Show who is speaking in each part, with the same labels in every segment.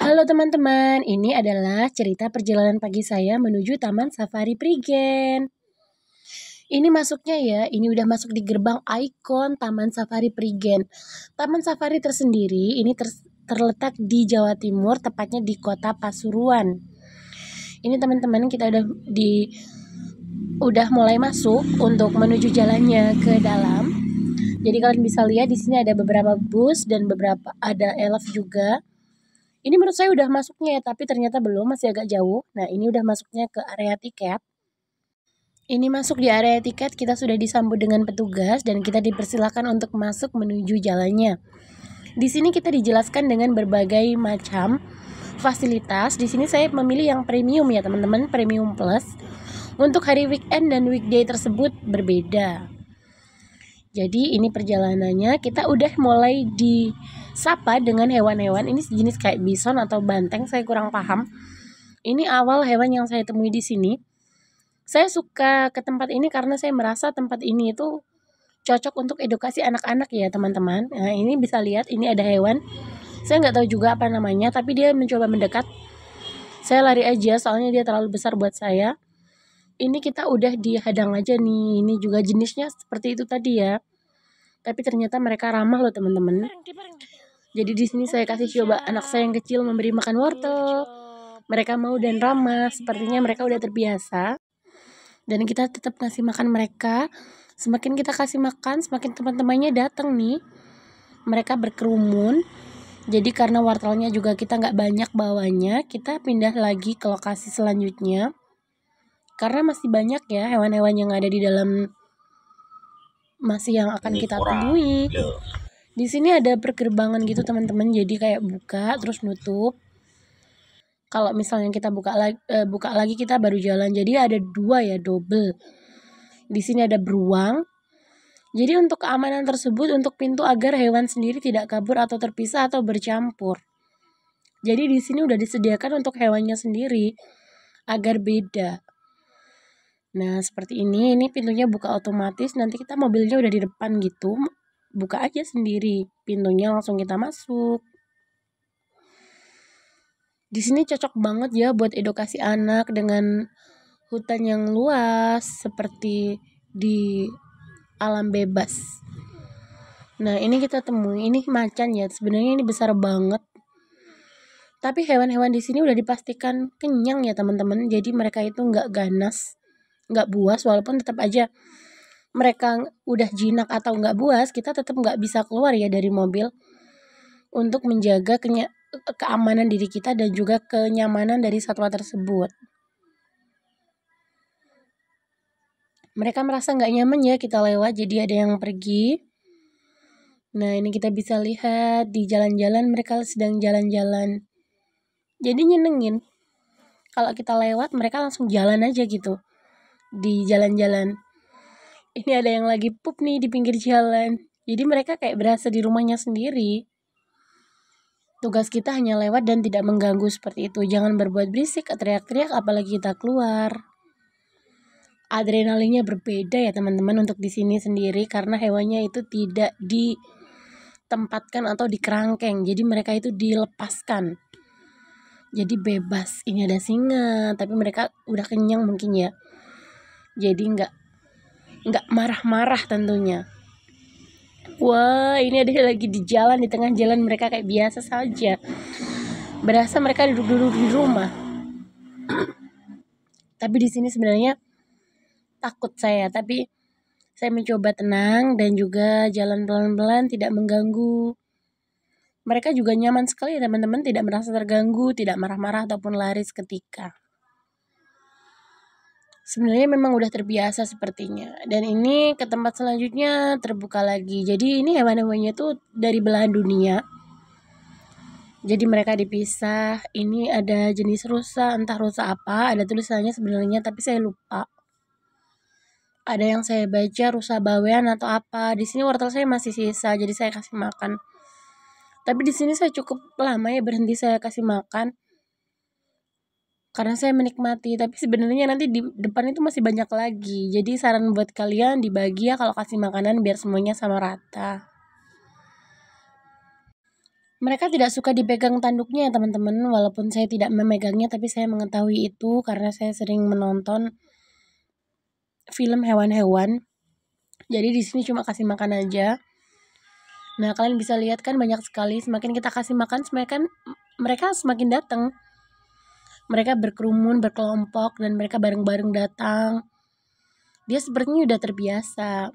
Speaker 1: Halo teman-teman, ini adalah cerita perjalanan pagi saya menuju Taman Safari Prigen. Ini masuknya ya, ini udah masuk di gerbang ikon Taman Safari Prigen. Taman Safari tersendiri ini terletak di Jawa Timur, tepatnya di Kota Pasuruan. Ini teman-teman kita udah mulai masuk untuk menuju jalannya ke dalam. Jadi kalian bisa lihat di sini ada beberapa bus dan ada elf juga. Ini menurut saya udah masuknya ya, tapi ternyata belum, masih agak jauh. Nah, ini udah masuknya ke area tiket. Ini masuk di area tiket, kita sudah disambut dengan petugas dan kita dipersilakan untuk masuk menuju jalannya. Di sini kita dijelaskan dengan berbagai macam fasilitas. Di sini saya memilih yang premium ya, teman-teman, premium plus. Untuk hari weekend dan weekday tersebut berbeda. Jadi ini perjalanannya kita udah mulai disapa dengan hewan-hewan. Ini sejenis kayak bison atau banteng, saya kurang paham. Ini awal hewan yang saya temui di sini. Saya suka ke tempat ini karena saya merasa tempat ini itu cocok untuk edukasi anak-anak ya teman-teman. Nah ini bisa lihat ini ada hewan. Saya nggak tahu juga apa namanya, tapi dia mencoba mendekat. Saya lari aja soalnya dia terlalu besar buat saya. Ini kita udah dihadang aja nih. Ini juga jenisnya seperti itu tadi ya. Tapi ternyata mereka ramah loh teman-teman. Jadi di sini saya kasih coba anak saya yang kecil memberi makan wortel. Mereka mau dan ramah. Sepertinya mereka udah terbiasa. Dan kita tetap kasih makan mereka. Semakin kita kasih makan, semakin teman-temannya datang nih. Mereka berkerumun. Jadi karena wortelnya juga kita nggak banyak bawanya, kita pindah lagi ke lokasi selanjutnya. Karena masih banyak ya hewan-hewan yang ada di dalam masih yang akan kita temui. Di sini ada pergerbangan gitu teman-teman, jadi kayak buka terus nutup. Kalau misalnya kita buka lagi kita baru jalan. Jadi ada 2 ya, double. Di sini ada beruang. Jadi untuk keamanan tersebut untuk pintu agar hewan sendiri tidak kabur atau terpisah atau bercampur. Jadi di sini udah disediakan untuk hewannya sendiri agar beda. Nah seperti ini pintunya buka otomatis, nanti kita mobilnya udah di depan gitu, buka aja sendiri, pintunya langsung kita masuk. Di sini cocok banget ya buat edukasi anak dengan hutan yang luas seperti di alam bebas. Nah ini kita temui, ini macan ya, sebenarnya ini besar banget. Tapi hewan-hewan di sini udah dipastikan kenyang ya teman-teman, jadi mereka itu nggak ganas, nggak buas, walaupun tetap aja mereka udah jinak atau nggak buas, kita tetap nggak bisa keluar ya dari mobil untuk menjaga keamanan diri kita dan juga kenyamanan dari satwa tersebut. Mereka merasa nggak nyaman ya kita lewat, jadi ada yang pergi. Nah ini kita bisa lihat di jalan-jalan mereka sedang jalan-jalan. Jadi nyenengin. Kalau kita lewat mereka langsung jalan aja gitu di jalan-jalan. Ini ada yang lagi pup nih di pinggir jalan. Jadi mereka kayak berasa di rumahnya sendiri. Tugas kita hanya lewat dan tidak mengganggu seperti itu. Jangan berbuat berisik, teriak-teriak apalagi kita keluar. Adrenalinnya berbeda ya teman-teman untuk di sini sendiri karena hewannya itu tidak ditempatkan atau dikerangkeng. Jadi mereka itu dilepaskan. Jadi bebas. Ini ada singa, tapi mereka udah kenyang mungkin ya. Jadi nggak marah-marah tentunya. Wah, ini ada lagi di jalan, di tengah jalan mereka kayak biasa saja. Berasa mereka duduk-duduk di rumah. Tapi di sini sebenarnya takut saya, tapi saya mencoba tenang dan juga jalan pelan-pelan, tidak mengganggu. Mereka juga nyaman sekali ya teman-teman, tidak merasa terganggu, tidak marah-marah ataupun lari seketika. Sebenarnya memang udah terbiasa sepertinya. Dan ini ke tempat selanjutnya terbuka lagi. Jadi ini hewan-hewannya tuh dari belahan dunia. Jadi mereka dipisah. Ini ada jenis rusa, entah rusa apa. Ada tulisannya sebenarnya tapi saya lupa. Ada yang saya baca rusa bawean atau apa. Di sini wortel saya masih sisa, jadi saya kasih makan. Tapi di sini saya cukup lama ya berhenti saya kasih makan. Karena saya menikmati, tapi sebenarnya nanti di depan itu masih banyak lagi. Jadi saran buat kalian dibagi ya kalau kasih makanan biar semuanya sama rata. Mereka tidak suka dipegang tanduknya ya teman-teman, walaupun saya tidak memegangnya tapi saya mengetahui itu karena saya sering menonton film hewan-hewan. Jadi di sini cuma kasih makan aja. Nah, kalian bisa lihat kan banyak sekali, semakin kita kasih makan semakin mereka semakin datang. Mereka berkerumun, berkelompok dan mereka bareng-bareng datang. Dia sepertinya udah terbiasa.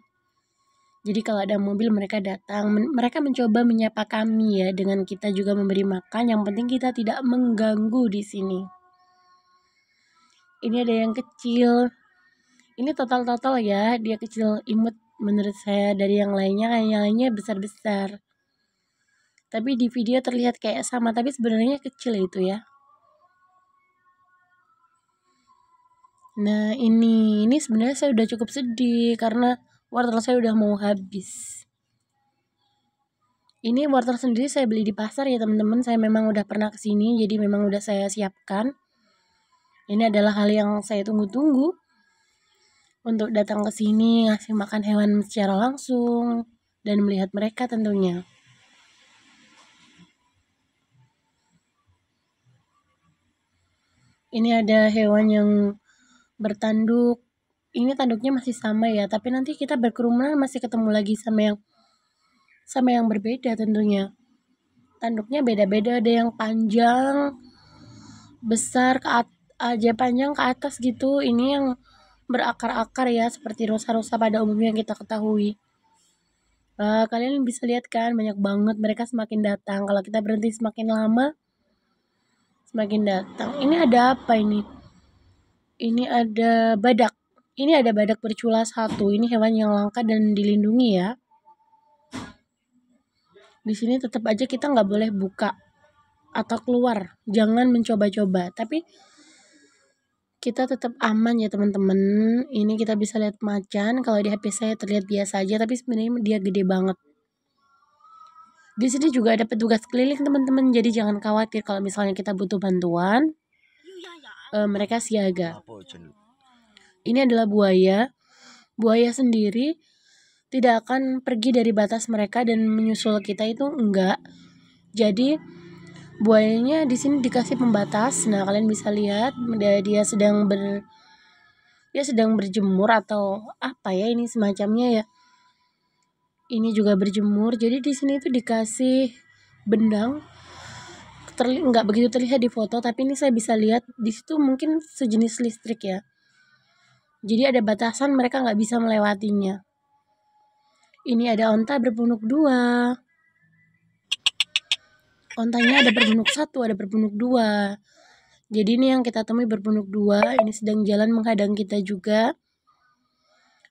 Speaker 1: Jadi kalau ada mobil mereka datang, mereka mencoba menyapa kami ya dengan kita juga memberi makan. Yang penting kita tidak mengganggu di sini. Ini ada yang kecil. Ini total ya, dia kecil imut menurut saya dari yang lainnya. Yang lainnya besar-besar. Tapi di video terlihat kayak sama, tapi sebenarnya kecil itu ya. Nah ini sebenarnya saya udah cukup sedih karena wortel saya udah mau habis. Ini wortel sendiri saya beli di pasar ya teman-teman. Saya memang udah pernah kesini, jadi memang udah saya siapkan. Ini adalah hal yang saya tunggu-tunggu untuk datang ke sini, ngasih makan hewan secara langsung dan melihat mereka tentunya. Ini ada hewan yang bertanduk. Ini tanduknya masih sama ya, tapi nanti kita berkerumunan masih ketemu lagi sama yang berbeda tentunya. Tanduknya beda-beda, ada yang panjang, besar aja panjang ke atas gitu. Ini yang berakar-akar ya, seperti rusa-rusa pada umumnya yang kita ketahui. Kalian bisa lihat kan banyak banget mereka semakin datang. Kalau kita berhenti semakin lama, semakin datang. Ini ada apa ini? Ini ada badak. Ini ada badak bercula satu. Ini hewan yang langka dan dilindungi ya. Di sini tetap aja kita nggak boleh buka atau keluar. Jangan mencoba-coba. Tapi kita tetap aman ya teman-teman. Ini kita bisa lihat macan. Kalau di HP saya terlihat biasa aja, tapi sebenarnya dia gede banget. Di sini juga ada petugas keliling teman-teman. Jadi jangan khawatir kalau misalnya kita butuh bantuan. Mereka siaga. Ini adalah buaya. Buaya sendiri tidak akan pergi dari batas mereka dan menyusul kita, itu enggak. Jadi buayanya di sini dikasih pembatas. Nah, kalian bisa lihat dia sedang berjemur atau apa ya, ini semacamnya ya. Ini juga berjemur. Jadi di sini tuh dikasih bendang. Nggak begitu terlihat di foto, tapi ini saya bisa lihat di situ mungkin sejenis listrik ya. Jadi ada batasan, mereka nggak bisa melewatinya. Ini ada onta berpunuk 2. Ontanya ada berpunuk 1, ada berpunuk 2. Jadi ini yang kita temui berpunuk 2. Ini sedang jalan menghadang kita juga.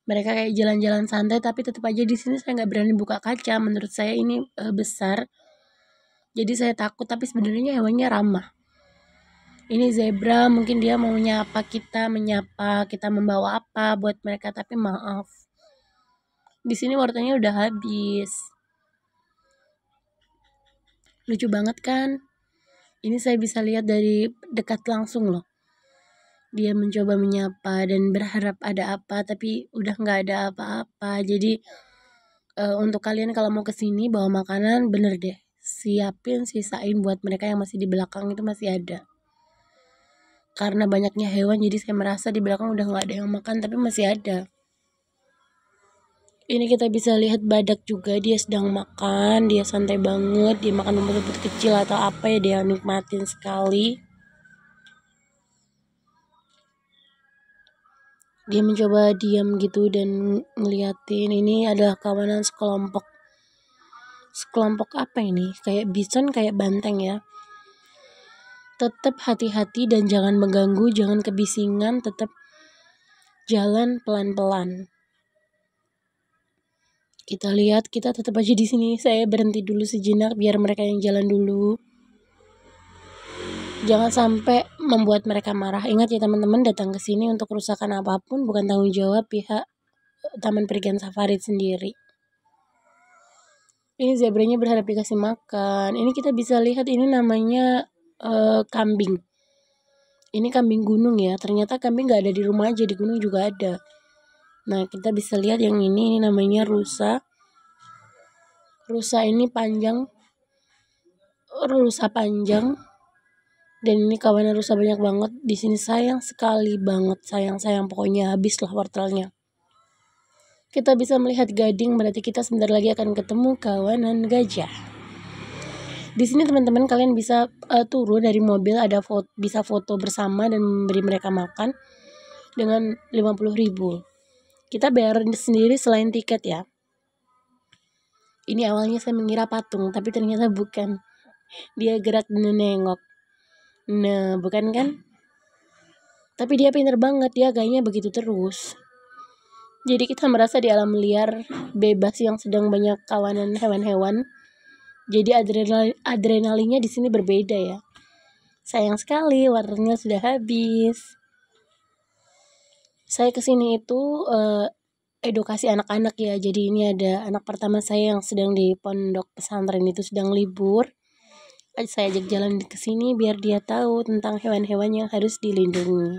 Speaker 1: Mereka kayak jalan-jalan santai, tapi tetap aja di sini saya nggak berani buka kaca. Menurut saya ini besar. Jadi saya takut, tapi sebenarnya hewannya ramah. Ini zebra, mungkin dia mau menyapa kita membawa apa buat mereka, tapi maaf. Di sini wortelnya udah habis. Lucu banget kan? Ini saya bisa lihat dari dekat langsung loh. Dia mencoba menyapa dan berharap ada apa, tapi udah nggak ada apa-apa. Jadi untuk kalian kalau mau kesini bawa makanan, bener deh, sisain buat mereka yang masih di belakang, itu masih ada. Karena banyaknya hewan, jadi saya merasa di belakang udah nggak ada yang makan, tapi masih ada. Ini kita bisa lihat badak juga, dia sedang makan, dia santai banget, dia makan rumput-rumput kecil atau apa ya, dia nikmatin sekali. Dia mencoba diam gitu dan ngeliatin. Ini adalah kawanan sekelompok apa ini, kayak bison, kayak banteng ya. Tetap hati-hati dan jangan mengganggu, jangan kebisingan, tetap jalan pelan-pelan. Kita lihat, kita tetap aja di sini. Saya berhenti dulu sejenak biar mereka yang jalan dulu. Jangan sampai membuat mereka marah. Ingat ya teman-teman, datang ke sini untuk kerusakan apapun bukan tanggung jawab pihak Taman Perikean Safari sendiri. Ini zebranya berharap dikasih makan. Ini kita bisa lihat, ini namanya kambing. Ini kambing gunung ya. Ternyata kambing nggak ada di rumah aja, di gunung juga ada. Nah, kita bisa lihat yang ini namanya rusa. Rusa ini panjang rusa panjang. Dan ini kawanan rusa banyak banget. Di sini sayang sekali banget, sayang pokoknya habis lah wortelnya. Kita bisa melihat gading, berarti kita sebentar lagi akan ketemu kawanan gajah. Di sini teman-teman kalian bisa turun dari mobil, ada bisa foto bersama dan memberi mereka makan dengan 50.000. Kita bayar sendiri selain tiket ya. Ini awalnya saya mengira patung, tapi ternyata bukan. Dia gerak dan nengok. Nah, bukan kan? Tapi dia pintar banget, dia gayanya begitu terus. Jadi kita merasa di alam liar bebas yang sedang banyak kawanan hewan-hewan. Jadi adrenalinnya di sini berbeda ya. Sayang sekali warnanya sudah habis. Saya kesini itu edukasi anak-anak ya. Jadi ini ada anak pertama saya yang sedang di pondok pesantren itu sedang libur. Saya ajak jalan ke sini biar dia tahu tentang hewan-hewan yang harus dilindungi.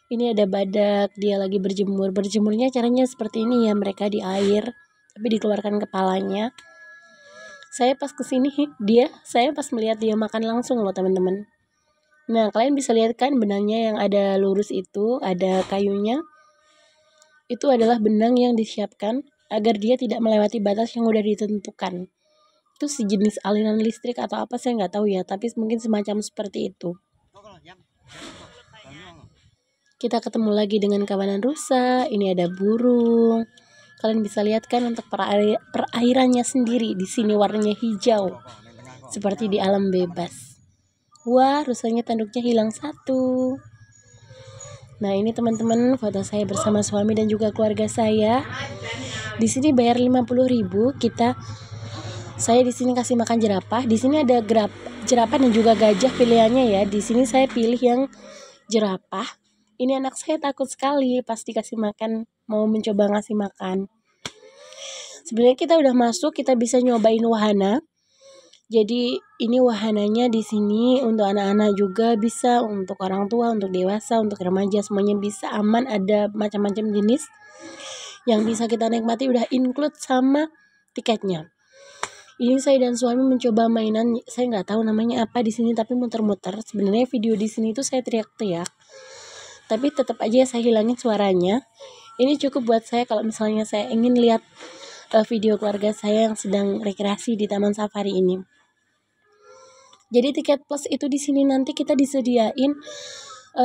Speaker 1: Ini ada badak, dia lagi berjemur. Berjemurnya caranya seperti ini ya, mereka di air tapi dikeluarkan kepalanya. Saya pas kesini saya pas melihat dia makan langsung loh teman-teman. Nah, kalian bisa lihat kan benangnya yang ada lurus itu, ada kayunya. Itu adalah benang yang disiapkan agar dia tidak melewati batas yang udah ditentukan. Itu sejenis aliran listrik atau apa saya nggak tahu ya, tapi mungkin semacam seperti itu. Kita ketemu lagi dengan kawanan rusa. Ini ada burung. Kalian bisa lihat kan untuk perairannya sendiri di sini warnanya hijau, seperti di alam bebas. Wah, rusanya tanduknya hilang satu. Nah, ini teman-teman foto saya bersama suami dan juga keluarga saya. Di sini bayar 50.000. Saya di sini kasih makan jerapah. Di sini ada jerapah dan juga gajah pilihannya ya. Di sini saya pilih yang jerapah. Ini anak saya takut sekali pas dikasih makan, mau mencoba ngasih makan. Sebenarnya kita udah masuk, kita bisa nyobain wahana. Jadi ini wahananya di sini untuk anak-anak juga bisa, untuk orang tua, untuk dewasa, untuk remaja, semuanya bisa, aman. Ada macam-macam jenis yang bisa kita nikmati, udah include sama tiketnya. Ini saya dan suami mencoba mainan, saya nggak tahu namanya apa di sini, tapi muter-muter. Sebenarnya video di sini tuh saya teriak-teriak, tapi tetap aja saya hilangin suaranya. Ini cukup buat saya kalau misalnya saya ingin lihat video keluarga saya yang sedang rekreasi di taman safari ini. Jadi tiket plus itu di sini nanti kita disediain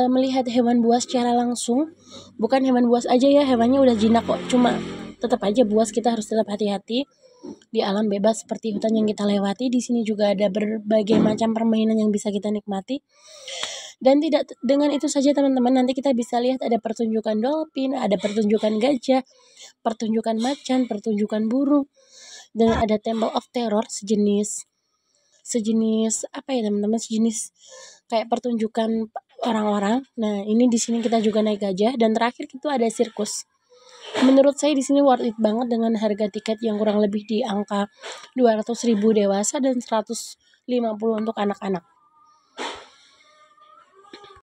Speaker 1: melihat hewan buas secara langsung. Bukan hewan buas aja ya, hewannya udah jinak kok. Cuma tetap aja buas, kita harus tetap hati-hati di alam bebas seperti hutan yang kita lewati. Di sini juga ada berbagai macam permainan yang bisa kita nikmati. Dan tidak dengan itu saja teman-teman, nanti kita bisa lihat ada pertunjukan dolphin, ada pertunjukan gajah, pertunjukan macan, pertunjukan burung, dan ada Temple of Terror sejenis apa ya teman-teman, sejenis kayak pertunjukan orang-orang. Nah, ini di sini kita juga naik gajah, dan terakhir itu ada sirkus. Menurut saya di sini worth it banget dengan harga tiket yang kurang lebih di angka 200.000 dewasa dan 150 untuk anak-anak.